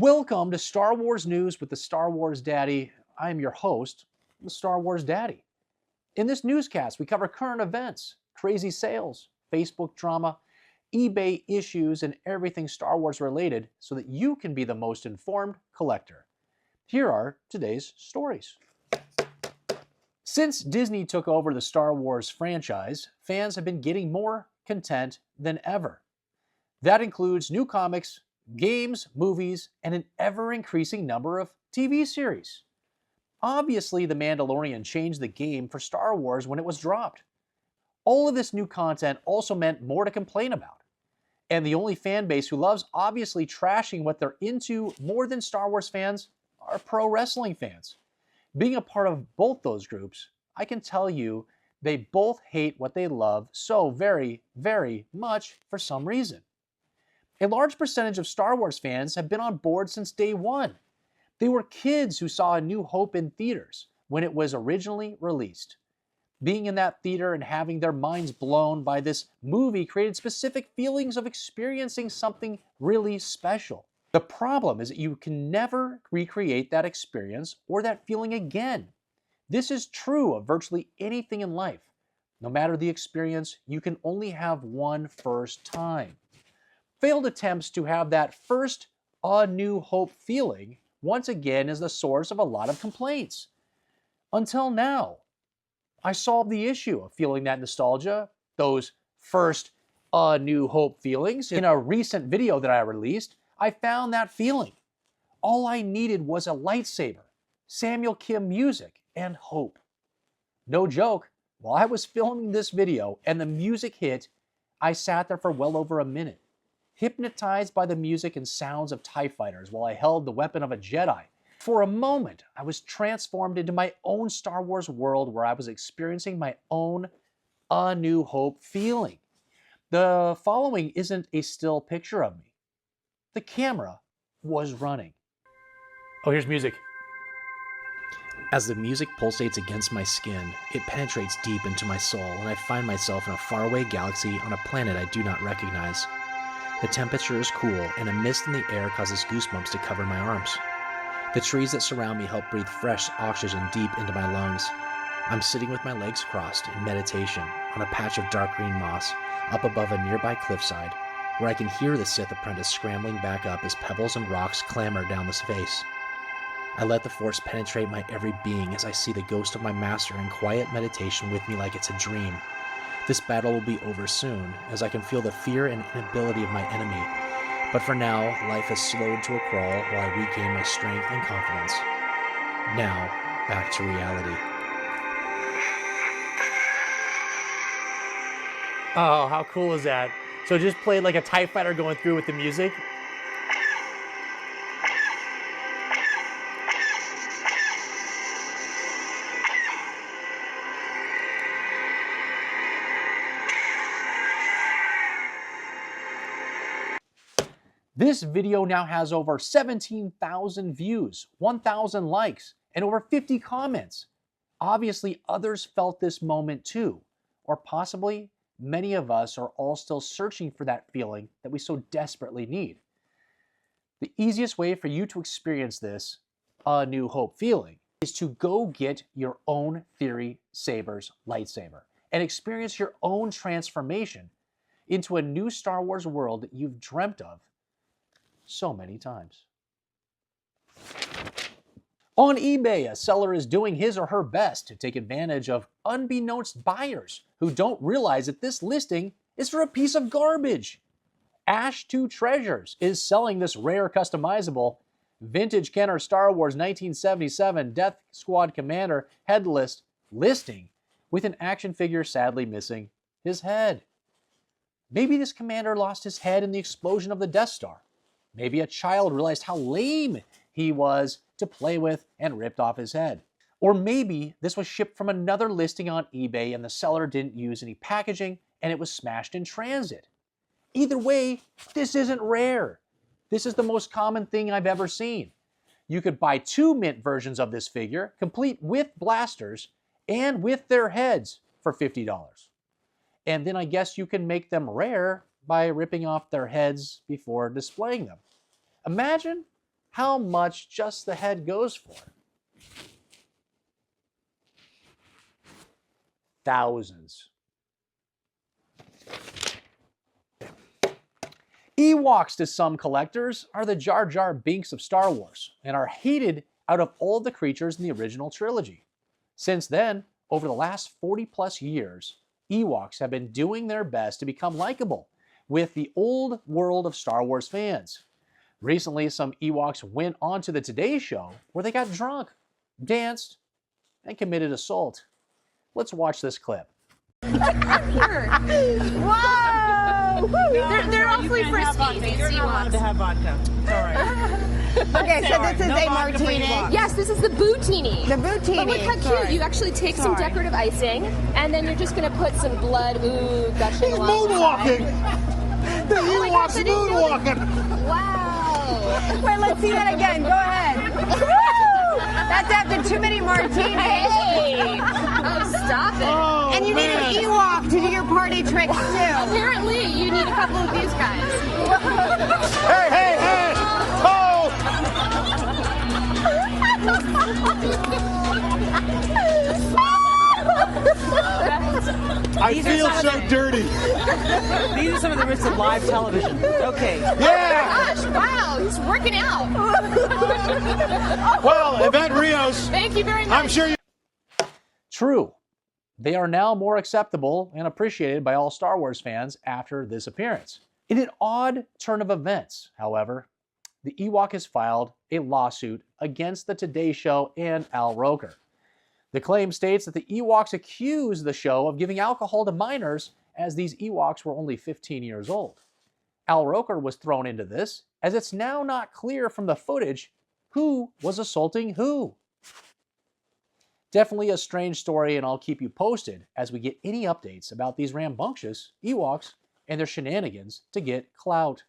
Welcome to Star Wars News with the Star Wars Daddy. I am your host, the Star Wars Daddy. In this newscast, we cover current events, crazy sales, Facebook drama, eBay issues, and everything Star Wars related so that you can be the most informed collector. Here are today's stories. Since Disney took over the Star Wars franchise, fans have been getting more content than ever. That includes new comics, games, movies, and an ever-increasing number of TV series. Obviously, The Mandalorian changed the game for Star Wars when it was dropped. All of this new content also meant more to complain about. And the only fan base who loves obviously trashing what they're into more than Star Wars fans are pro wrestling fans. Being a part of both those groups, I can tell you they both hate what they love so very, very much for some reason. A large percentage of Star Wars fans have been on board since day one. They were kids who saw A New Hope in theaters when it was originally released. Being in that theater and having their minds blown by this movie created specific feelings of experiencing something really special. The problem is that you can never recreate that experience or that feeling again. This is true of virtually anything in life. No matter the experience, you can only have one first time. Failed attempts to have that first A New Hope feeling once again is the source of a lot of complaints. Until now, I solved the issue of feeling that nostalgia, those first A New Hope feelings. In a recent video that I released, I found that feeling. All I needed was a lightsaber, Samuel Kim music, and hope. No joke, while I was filming this video and the music hit, I sat there for well over a minute, hypnotized by the music and sounds of TIE fighters while I held the weapon of a Jedi. For a moment, I was transformed into my own Star Wars world where I was experiencing my own A New Hope feeling. The following isn't a still picture of me. The camera was running. Oh, here's music. As the music pulsates against my skin, it penetrates deep into my soul, and I find myself in a faraway galaxy on a planet I do not recognize. The temperature is cool, and a mist in the air causes goosebumps to cover my arms. The trees that surround me help breathe fresh oxygen deep into my lungs. I'm sitting with my legs crossed in meditation on a patch of dark green moss up above a nearby cliffside, where I can hear the Sith apprentice scrambling back up as pebbles and rocks clamber down this face. I let the Force penetrate my every being as I see the ghost of my master in quiet meditation with me like it's a dream. This battle will be over soon, as I can feel the fear and inability of my enemy. But for now, life has slowed to a crawl while I regain my strength and confidence. Now, back to reality. Oh, how cool is that? So just played like a TIE fighter going through with the music. This video now has over 17,000 views, 1,000 likes, and over 50 comments. Obviously, others felt this moment too, or possibly many of us are all still searching for that feeling that we so desperately need. The easiest way for you to experience this A New Hope feeling is to go get your own Theory Saber's lightsaber and experience your own transformation into a new Star Wars world that you've dreamt of so many times. On eBay, a seller is doing his or her best to take advantage of unbeknownst buyers who don't realize that this listing is for a piece of garbage. Ash 2 Treasures is selling this rare customizable vintage Kenner Star Wars 1977 Death Squad Commander headless listing with an action figure sadly missing his head. Maybe this commander lost his head in the explosion of the Death Star. Maybe a child realized how lame he was to play with and ripped off his head. Or maybe this was shipped from another listing on eBay and the seller didn't use any packaging and it was smashed in transit. Either way, this isn't rare. This is the most common thing I've ever seen. You could buy 2 mint versions of this figure, complete with blasters and with their heads for $50. And then I guess you can make them rare by ripping off their heads before displaying them. Imagine how much just the head goes for. Thousands. Ewoks to some collectors are the Jar Jar Binks of Star Wars and are hated out of all the creatures in the original trilogy. Since then, over the last 40 plus years, Ewoks have been doing their best to become likable with the old world of Star Wars fans. Recently, some Ewoks went on to the Today Show where they got drunk, danced, and committed assault. Let's watch this clip. Whoa! They're awfully frisky. You're not allowed to have vodka. Sorry. Okay, so this is a martini. Yes, this is the bootini. The bootini. But look how cute. You actually take some decorative icing, and then you're just going to put some blood, gushing along. Moonwalking! The Ewoks moonwalking! Wow. Wait, let's see that again. Go ahead. Woo! That's after too many martinis. Hey! Oh, stop it. Oh, And you need an Ewok to do your party tricks too. Apparently, you need a couple of these guys. Hey, hey, hey! Oh! I feel so dirty. These are some of the risks of live television. Okay. Yeah! Gosh, wow, he's working out. Well, Event Rios, Thank you very much. I'm sure you... True, they are now more acceptable and appreciated by all Star Wars fans after this appearance. In an odd turn of events, however, the Ewok has filed a lawsuit against the Today Show and Al Roker. The claim states that the Ewoks accuse the show of giving alcohol to minors, as these Ewoks were only 15 years old. Al Roker was thrown into this, as it's now not clear from the footage who was assaulting who. Definitely a strange story, and I'll keep you posted as we get any updates about these rambunctious Ewoks and their shenanigans to get clout.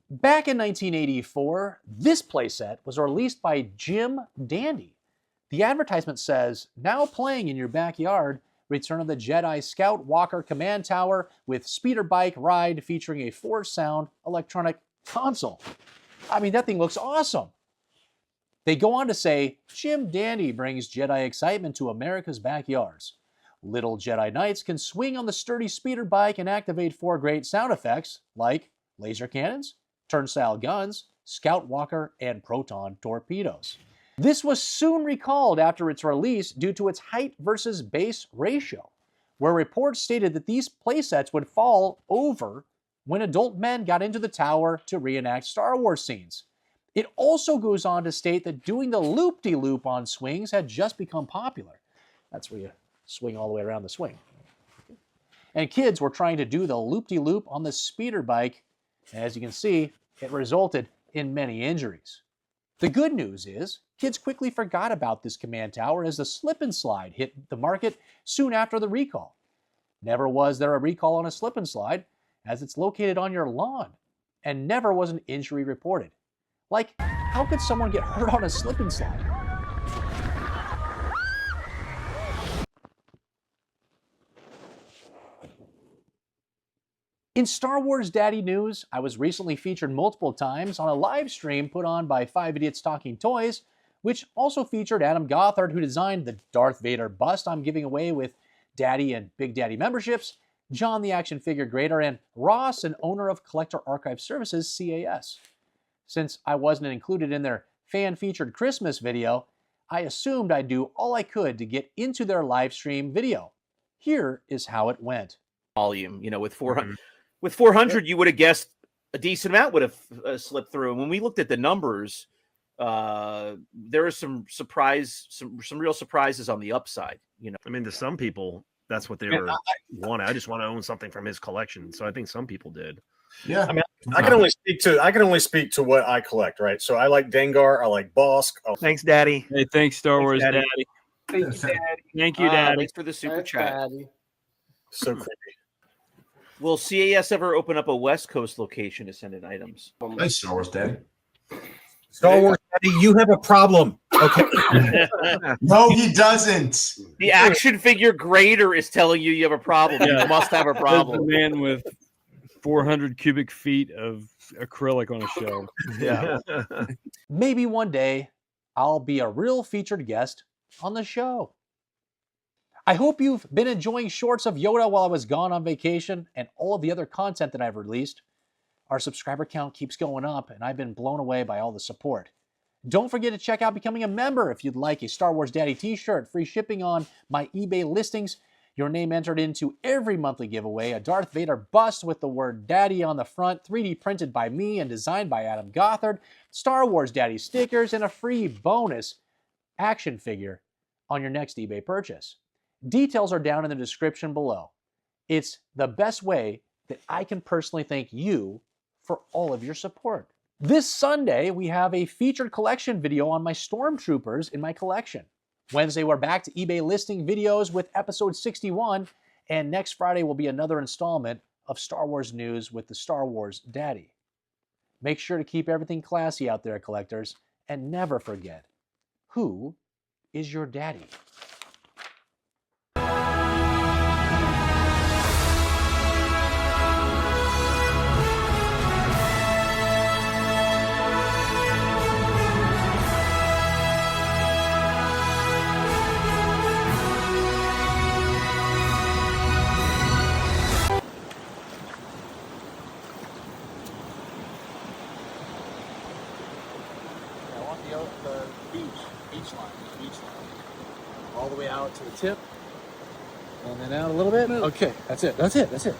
Back in 1984, this playset was released by Jim Dandy. The advertisement says, "Now playing in your backyard, Return of the Jedi Scout Walker Command Tower with speeder bike ride featuring a 4-sound electronic console." I mean, that thing looks awesome. They go on to say, Jim Dandy brings Jedi excitement to America's backyards. Little Jedi Knights can swing on the sturdy speeder bike and activate 4 great sound effects like laser cannons, turnstile guns, scout walker, and proton torpedoes. This was soon recalled after its release due to its height versus base ratio, where reports stated that these playsets would fall over when adult men got into the tower to reenact Star Wars scenes. It also goes on to state that doing the loop-de-loop on swings had just become popular. That's where you swing all the way around the swing. And kids were trying to do the loop-de-loop on the speeder bike. As you can see, it resulted in many injuries. The good news is, kids quickly forgot about this command tower as the slip and slide hit the market soon after the recall. Never was there a recall on a slip and slide, as it's located on your lawn, and never was an injury reported. Like, how could someone get hurt on a slip and slide? In Star Wars Daddy news, I was recently featured multiple times on a live stream put on by 5 Idiots Talking Toys, which also featured Adam Gothard, who designed the Darth Vader bust I'm giving away with Daddy and Big Daddy memberships, John the Action Figure Grader, and Ross, an owner of Collector Archive Services, CAS. Since I wasn't included in their fan-featured Christmas video, I assumed I'd do all I could to get into their live stream video. Here is how it went. Volume, you know, with 400. With 400, you would have guessed a decent amount would have slipped through. And when we looked at the numbers, there are some real surprises on the upside. You know, I mean, to some people, that's what they were wanting. I just want to own something from his collection. So I think some people did. Yeah, I mean, I can only speak to what I collect, right? So I like Dengar, I like Bosk. Thanks, Daddy. Hey, thanks, Star Wars Daddy. Daddy. Thank you, Daddy. Thank you, Daddy. Thanks for the super chat. So creepy. Will CAS ever open up a West Coast location to send in items? Nice, Star Wars Daddy. Star Wars Daddy, you have a problem. Okay. No, he doesn't. The action figure grader is telling you have a problem. Yeah. You must have a As the problem. man with 400 cubic feet of acrylic on a show. Yeah. Maybe one day I'll be a real featured guest on the show. I hope you've been enjoying shorts of Yoda while I was gone on vacation and all of the other content that I've released. Our subscriber count keeps going up, and I've been blown away by all the support. Don't forget to check out becoming a member if you'd like a Star Wars Daddy t-shirt, free shipping on my eBay listings, your name entered into every monthly giveaway, a Darth Vader bust with the word Daddy on the front, 3D printed by me and designed by Adam Gothard, Star Wars Daddy stickers, and a free bonus action figure on your next eBay purchase. Details are down in the description below. It's the best way that I can personally thank you for all of your support. This Sunday, we have a featured collection video on my Stormtroopers in my collection. Wednesday, we're back to eBay listing videos with episode 61, and next Friday will be another installment of Star Wars news with the Star Wars Daddy. Make sure to keep everything classy out there, collectors, and never forget, who is your daddy? the beach line, all the way out to the tip, and then out a little bit. Okay, that's it.